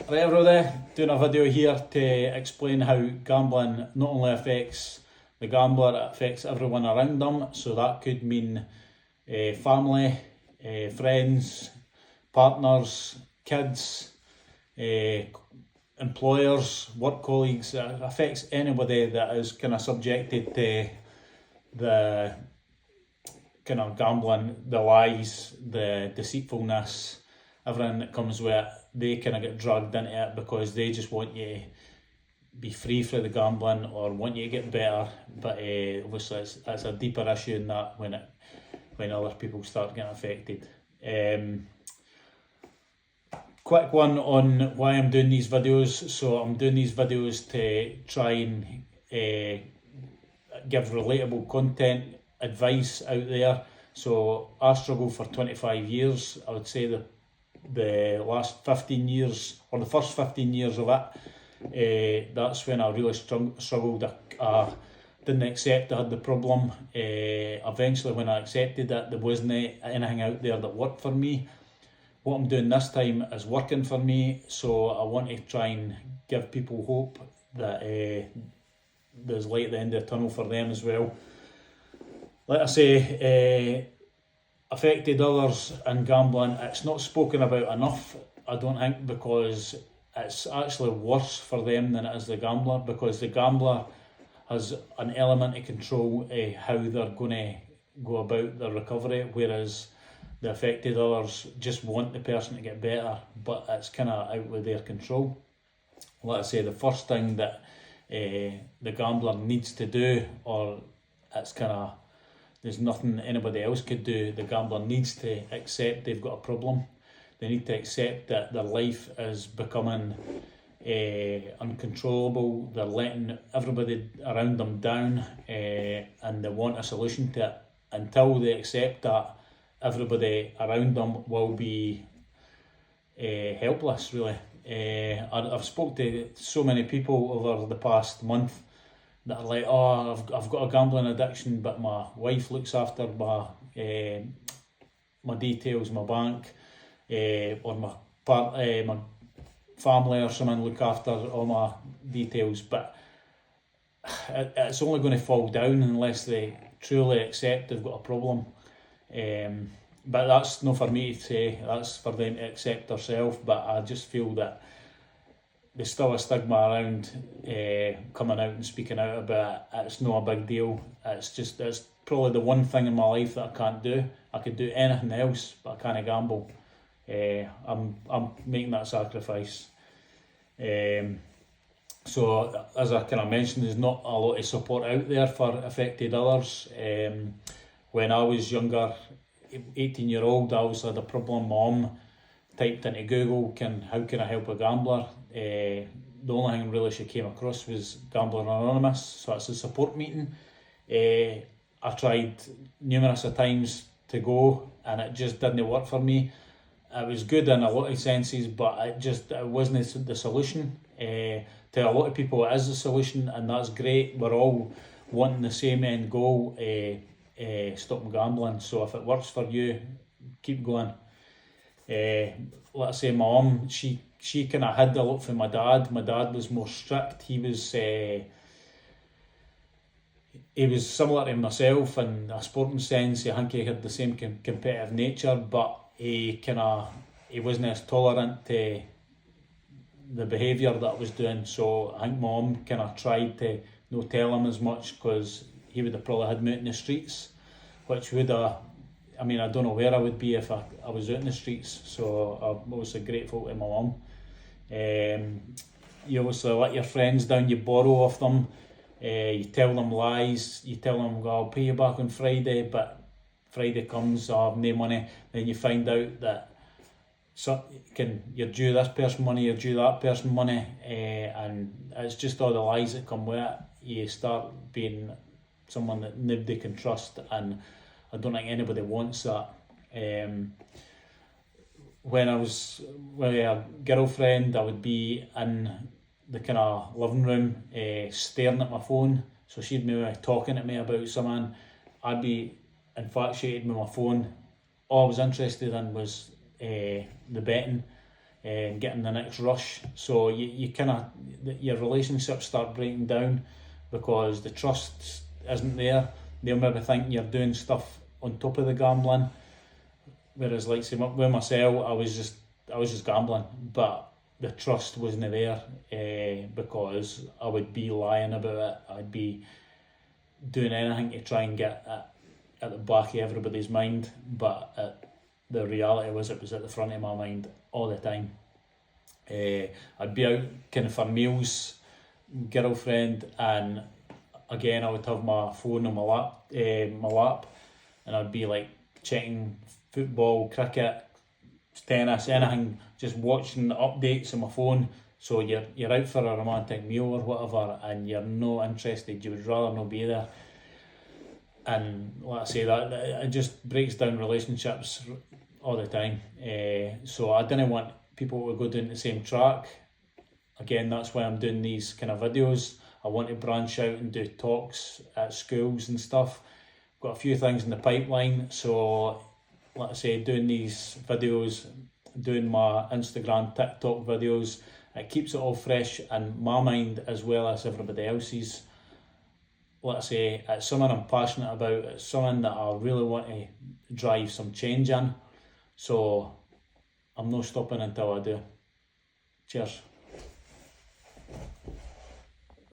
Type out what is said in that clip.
Right everybody, doing a video here to explain how gambling not only affects the gambler, it affects everyone around them. So that could mean family, friends, partners, kids, employers, work colleagues. It affects anybody that is kind of subjected to the kind of gambling, the lies, the deceitfulness, everything that comes with it. They kind of get dragged into it because they just want you to be free from the gambling or want you to get better. But obviously it's a deeper issue in that when other people start getting affected. Quick one on why I'm doing these videos. So I'm doing these videos to try and give relatable content, advice out there. So I struggled for 25 years. I would say the last 15 years, or the first 15 years of it, that's when I really struggled. I didn't accept I had the problem. Eventually when I accepted it, there wasn't anything out there that worked for me. What I'm doing this time is working for me, so I want to try and give people hope that there's light at the end of the tunnel for them as well. Like I say, affected others in gambling, it's not spoken about enough, I don't think, because it's actually worse for them than it is the gambler, because the gambler has an element of control how they're going to go about their recovery, whereas the affected others just want the person to get better, but it's kind of out with their control. Like I say, the first thing that the gambler needs to do, or it's kind of, there's nothing anybody else could do, the gambler needs to accept they've got a problem. They need to accept that their life is becoming uncontrollable, they're letting everybody around them down, and they want a solution to it. Until they accept that, everybody around them will be helpless, really. I've spoke to so many people over the past month that are like, oh, I've got a gambling addiction, but my wife looks after my details, my bank, or my family or someone look after all my details. But it's only going to fall down unless they truly accept they've got a problem. But that's not for me to say, that's for them to accept themselves. But I just feel that there's still a stigma around coming out and speaking out about it. It's not a big deal. It's probably the one thing in my life that I can't do. I could do anything else, but I can't gamble. I'm making that sacrifice. So as I kind of mentioned, there's not a lot of support out there for affected others. When I was younger, 18-year-old, I always had a problem. My mum typed into Google, how can I help a gambler? The only thing really she came across was Gambler Anonymous, so it's a support meeting. I tried numerous of times to go, and it just didn't work for me. It was good in a lot of senses, but it wasn't the solution. To a lot of people it is the solution, and that's great. We're all wanting the same end goal, stopping gambling. So if it works for you, keep going. Let's say my mum, she kind of hid a lot from my dad. My dad was more strict. He was similar to myself in a sporting sense. I think he had the same competitive nature, but he wasn't as tolerant to the behaviour that I was doing. So I think my mum kind of tried to not tell him as much, because he would have probably had me out in the streets, which would have, I don't know where I would be if I was out in the streets. So I'm obviously grateful to my mum. You obviously let your friends down, you borrow off them, you tell them lies, you tell them, I'll pay you back on Friday, but Friday comes, I have no money, then you find out that you're due this person money, you're due that person money, and it's just all the lies that come with it. You start being someone that nobody can trust, and I don't think anybody wants that. When I was with a girlfriend, I would be in the kind of living room staring at my phone. So she'd be talking to me about someone, I'd be infatuated with my phone. All I was interested in was the betting. and getting the next rush. So you kind of, your relationships start breaking down because the trust isn't there. They'll maybe think you're doing stuff on top of the gambling, whereas like say with myself, I was just gambling, but the trust wasn't there, because I would be lying about it. I'd be doing anything to try and get at the back of everybody's mind, but the reality was it was at the front of my mind all the time. I'd be out kind of for meals, girlfriend, and again I would have my phone on my lap, and I'd be like checking football, cricket, tennis, anything, just watching the updates on my phone. So you're out for a romantic meal or whatever, and you're not interested. You would rather not be there. And like I say, that it just breaks down relationships all the time. So I didn't want people to go down the same track. Again, that's why I'm doing these kind of videos. I want to branch out and do talks at schools and stuff. Got a few things in the pipeline. So like I say, doing these videos, doing my Instagram, TikTok videos, it keeps it all fresh in my mind as well as everybody else's. Like I say, it's something I'm passionate about. It's something that I really want to drive some change in. So I'm not stopping until I do. Cheers.